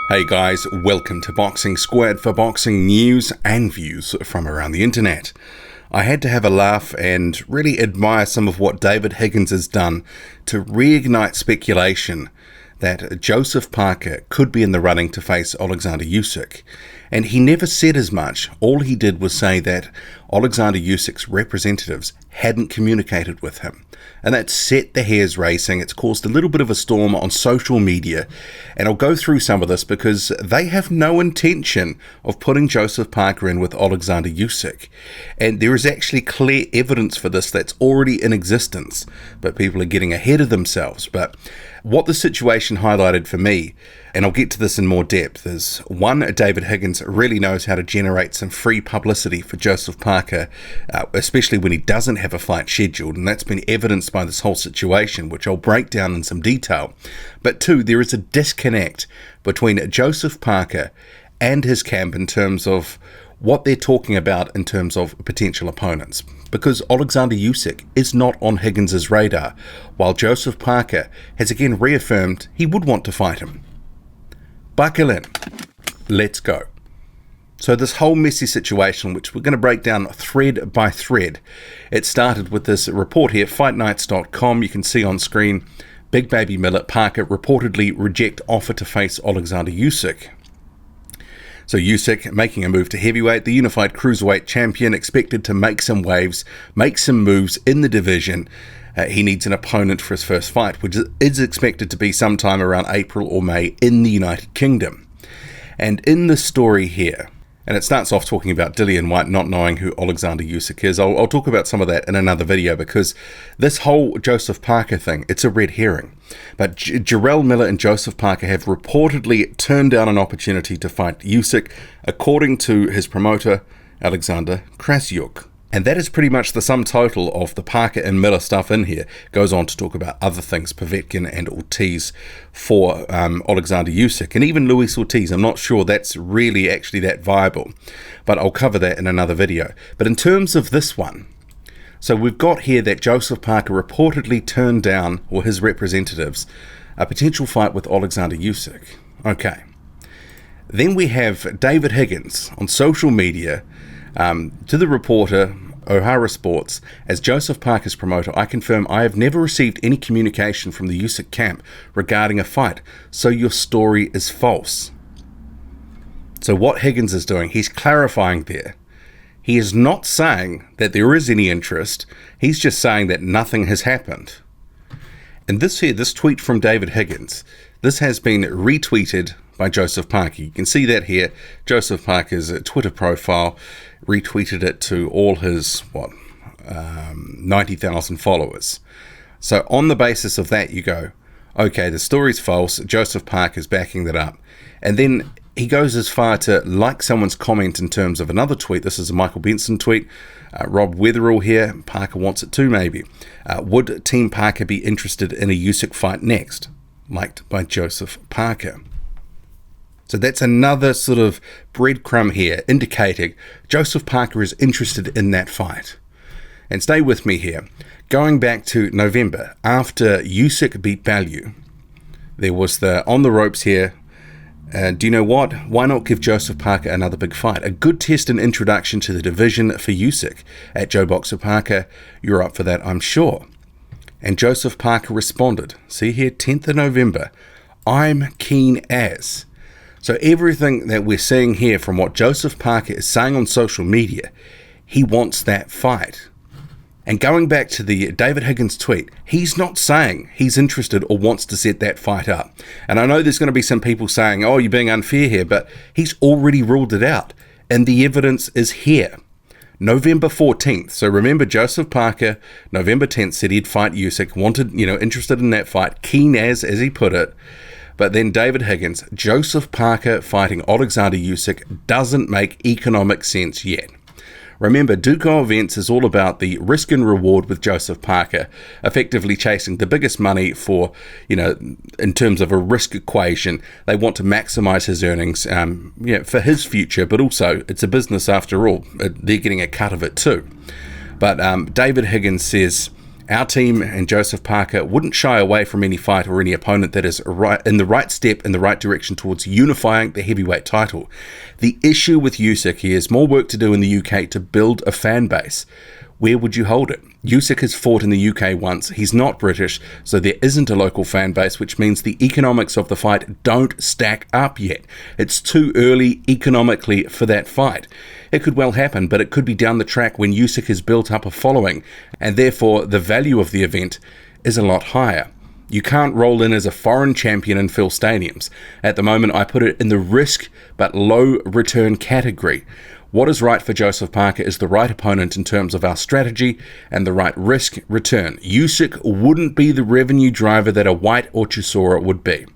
Hey guys, welcome to Boxing Squad for boxing news and views from around the internet. I had to have a laugh and really admire some of what David Higgins has done to reignite speculation that Joseph Parker could be in the running to face Oleksandr Usyk. And he never said as much. All he did was say that Oleksandr Usyk's representatives hadn't communicated with him. And that set the hairs racing. It's caused a little bit of a storm on social media. And I'll go through some of this because they have no intention of putting Joseph Parker in with Oleksandr Usyk. And there is actually clear evidence for this that's already in existence. But people are getting ahead of themselves. But what the situation highlighted for me, and I'll get to this in more depth, is one, David Higgins really knows how to generate some free publicity for Joseph Parker, especially when he doesn't have a fight scheduled, and that's been evidenced by this whole situation, which I'll break down in some detail. But two, there is a disconnect between Joseph Parker and his camp in terms of what they're talking about in terms of potential opponents. Because Oleksandr Usyk is not on Higgins' radar, while Joseph Parker has again reaffirmed he would want to fight him. Buckle in. Let's go. So this whole messy situation, which we're going to break down thread by thread, it started with this report here, fightnights.com. You can see on screen, Big Baby Millet, Parker reportedly reject offer to face Oleksandr Usyk. So Usyk making a move to heavyweight, the unified cruiserweight champion expected to make some waves, make some moves in the division. He needs an opponent for his first fight, which is expected to be sometime around April or May in the United Kingdom. And in the story here, and it starts off talking about Dillian Whyte not knowing who Oleksandr Usyk is. I'll talk about some of that in another video because this whole Joseph Parker thing, it's a red herring. But Jarrell Miller and Joseph Parker have reportedly turned down an opportunity to fight Usyk, according to his promoter, Alexander Krasyuk. And that is pretty much the sum total of the Parker and Miller stuff in here. Goes on to talk about other things, Povetkin and Ortiz for Oleksandr Usyk. And even Luis Ortiz, I'm not sure that's really actually that viable. But I'll cover that in another video. But in terms of this one, so we've got here that Joseph Parker reportedly turned down, or his representatives, a potential fight with Oleksandr Usyk. Okay. Then we have David Higgins on social media to the reporter, O'Hara Sports, as Joseph Parker's promoter, I confirm I have never received any communication from the Usyk camp regarding a fight, so your story is false. So what Higgins is doing, he's clarifying there. He is not saying that there is any interest, he's just saying that nothing has happened. And this tweet from David Higgins, this has been retweeted by Joseph Parker. You can see that here. Joseph Parker's Twitter profile retweeted it to all his 90,000 followers. So on the basis of that, you go, okay, the story's false. Joseph Parker's backing that up, and then he goes as far to like someone's comment in terms of another tweet. This is a Michael Benson tweet. Rob Weatherall here. Parker wants it too, maybe. Would Team Parker be interested in a Usyk fight next? Liked by Joseph Parker. So that's another sort of breadcrumb here indicating Joseph Parker is interested in that fight. And stay with me here. Going back to November, after Usyk beat Bellew, there was the on the ropes here. Do you know what? Why not give Joseph Parker another big fight? A good test and introduction to the division for Usyk. At Joe Boxer Parker, you're up for that, I'm sure. And Joseph Parker responded. See here, 10th of November. I'm keen as. So everything that we're seeing here from what Joseph Parker is saying on social media, he wants that fight. And going back to the David Higgins tweet, he's not saying he's interested or wants to set that fight up. And I know there's going to be some people saying, oh, you're being unfair here, but he's already ruled it out. And the evidence is here. November 14th. So remember, Joseph Parker, November 10th, said he'd fight Usyk, wanted, interested in that fight, keen as he put it. But then David Higgins, Joseph Parker fighting Oleksandr Usyk doesn't make economic sense yet. Remember, Duco Events is all about the risk and reward with Joseph Parker, effectively chasing the biggest money for, in terms of a risk equation. They want to maximize his earnings for his future, but also it's a business after all. They're getting a cut of it too. But David Higgins says, our team and Joseph Parker wouldn't shy away from any fight or any opponent that is in the right step in the right direction towards unifying the heavyweight title. The issue with Usyk, he has more work to do in the UK to build a fan base. Where would you hold it? Usyk has fought in the UK once. He's not British, so there isn't a local fan base, which means the economics of the fight don't stack up yet. It's too early economically for that fight. It could well happen, but it could be down the track when Usyk has built up a following, and therefore the value of the event is a lot higher. You can't roll in as a foreign champion and fill stadiums. At the moment, I put it in the risk but low return category. What is right for Joseph Parker is the right opponent in terms of our strategy and the right risk return. Usyk wouldn't be the revenue driver that a White or Chisora would be.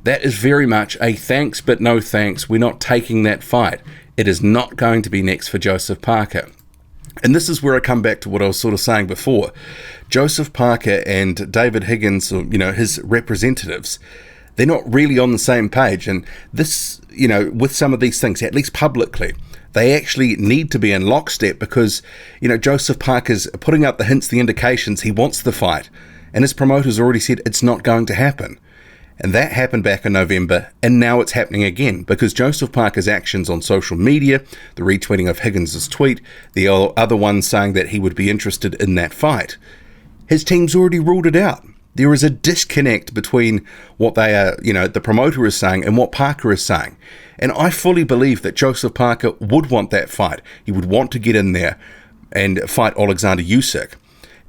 That is very much a thanks but no thanks. We're not taking that fight. It is not going to be next for Joseph Parker. And this is where I come back to what I was sort of saying before. Joseph Parker and David Higgins, or, his representatives, they're not really on the same page. And this, with some of these things, at least publicly, they actually need to be in lockstep because, Joseph Parker's putting up the hints, the indications he wants the fight. And his promoters already said it's not going to happen. And that happened back in November, and now it's happening again because Joseph Parker's actions on social media, the retweeting of Higgins' tweet, the other one saying that he would be interested in that fight, his team's already ruled it out. There is a disconnect between what they are, the promoter is saying and what Parker is saying. And I fully believe that Joseph Parker would want that fight. He would want to get in there and fight Oleksandr Usyk.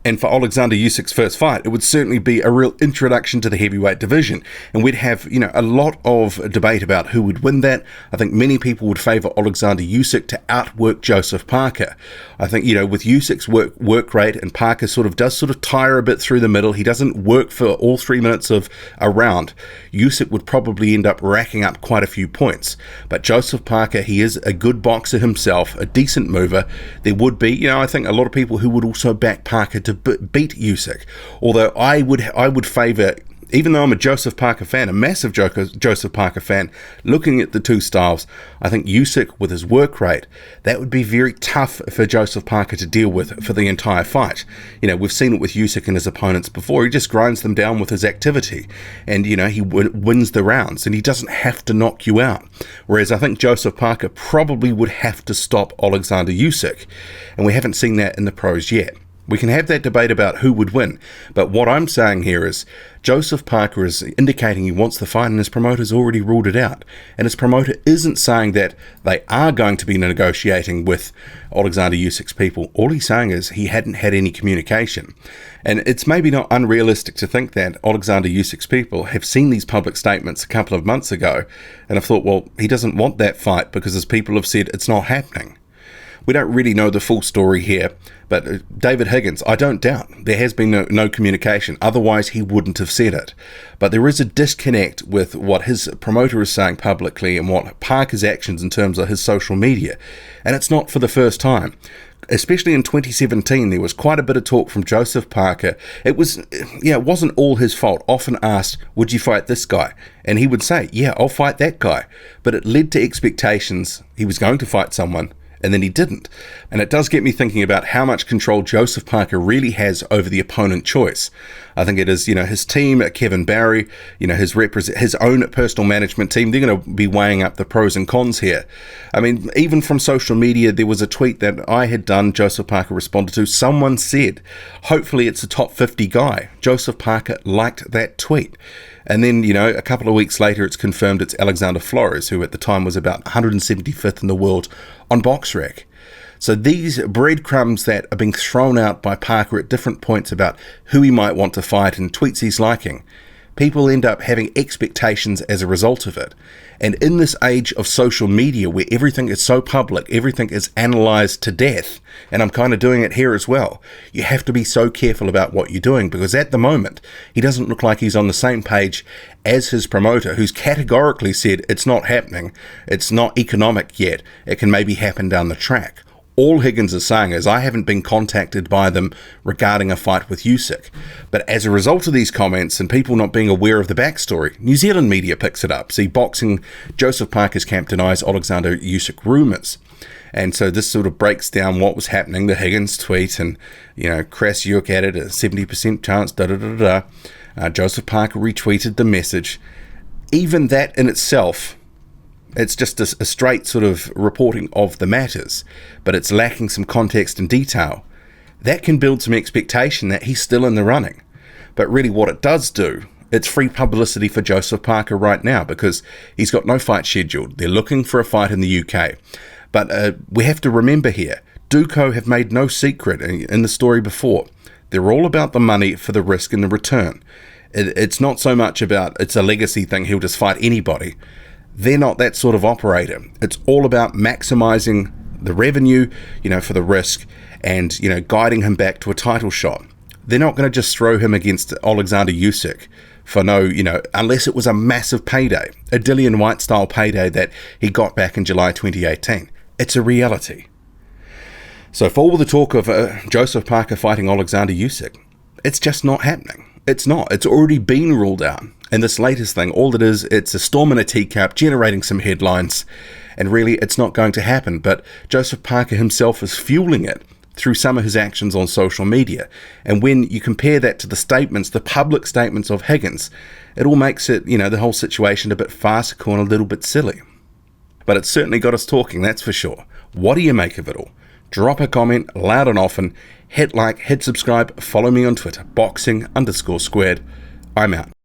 And for Oleksandr Usyk's first fight, it would certainly be a real introduction to the heavyweight division. And we'd have, a lot of debate about who would win that. I think many people would favour Oleksandr Usyk to outwork Joseph Parker. I think, with Usyk's work rate, and Parker does tire a bit through the middle. He doesn't work for all 3 minutes of a round. Usyk would probably end up racking up quite a few points. But Joseph Parker, he is a good boxer himself, a decent mover. There would be, I think a lot of people who would also back Parker to beat Usyk. Although I would favour, even though I'm a Joseph Parker fan, a massive Joseph Parker fan, looking at the two styles, I think Usyk with his work rate, that would be very tough for Joseph Parker to deal with for the entire fight. We've seen it with Usyk and his opponents before. He just grinds them down with his activity, and he wins the rounds, and he doesn't have to knock you out. Whereas I think Joseph Parker probably would have to stop Oleksandr Usyk, and we haven't seen that in the pros yet. We can have that debate about who would win, but what I'm saying here is Joseph Parker is indicating he wants the fight and his promoter's already ruled it out. And his promoter isn't saying that they are going to be negotiating with Oleksandr Usyk's people. All he's saying is he hadn't had any communication. And it's maybe not unrealistic to think that Oleksandr Usyk's people have seen these public statements a couple of months ago and have thought, well, he doesn't want that fight because his people have said it's not happening. We don't really know the full story here, but David Higgins, I don't doubt there has been no communication. Otherwise, he wouldn't have said it. But there is a disconnect with what his promoter is saying publicly and what Parker's actions in terms of his social media. And it's not for the first time. Especially in 2017, there was quite a bit of talk from Joseph Parker. It wasn't all his fault. Often asked, would you fight this guy? And he would say, yeah, I'll fight that guy. But it led to expectations he was going to fight someone, and then he didn't. And it does get me thinking about how much control Joseph Parker really has over the opponent choice. I think it is, his team, Kevin Barry, his own personal management team, they're going to be weighing up the pros and cons here. I mean, even from social media, there was a tweet that I had done, Joseph Parker responded to. Someone said, hopefully it's a top 50 guy. Joseph Parker liked that tweet. And then, a couple of weeks later, it's confirmed it's Alexander Flores, who at the time was about 175th in the world on BoxRec. So these breadcrumbs that are being thrown out by Parker at different points about who he might want to fight and tweets he's liking, people end up having expectations as a result of it. And in this age of social media where everything is so public, everything is analysed to death, and I'm kind of doing it here as well, you have to be so careful about what you're doing, because at the moment, he doesn't look like he's on the same page as his promoter, who's categorically said it's not happening, it's not economic yet, it can maybe happen down the track. All Higgins is saying is, I haven't been contacted by them regarding a fight with Usyk. But as a result of these comments and people not being aware of the backstory, New Zealand media picks it up. See, Boxing, Joseph Parker's camp denies Oleksandr Usyk rumours. And so this sort of breaks down what was happening, the Higgins tweet, and, Chris Usyk added a 70% chance, Joseph Parker retweeted the message. Even that in itself, it's just a straight sort of reporting of the matters, but it's lacking some context and detail. That can build some expectation that he's still in the running. But really what it does do, it's free publicity for Joseph Parker right now because he's got no fight scheduled. They're looking for a fight in the UK. But we have to remember here, Duco have made no secret in the story before. They're all about the money for the risk and the return. It's not so much about it's a legacy thing, he'll just fight anybody. They're not that sort of operator. It's all about maximizing the revenue, for the risk and, guiding him back to a title shot. They're not going to just throw him against Oleksandr Usyk for no, unless it was a massive payday, a Dillian White style payday that he got back in July 2018. It's a reality. So for all the talk of Joseph Parker fighting Oleksandr Usyk, it's just not happening. It's not. It's already been ruled out. And this latest thing, all it is, it's a storm in a teacup generating some headlines. And really, it's not going to happen. But Joseph Parker himself is fueling it through some of his actions on social media. And when you compare that to the statements, the public statements of Higgins, it all makes it, the whole situation a bit farcical and a little bit silly. But it's certainly got us talking, that's for sure. What do you make of it all? Drop a comment loud and often, hit like, hit subscribe, follow me on Twitter, boxing_squared. I'm out.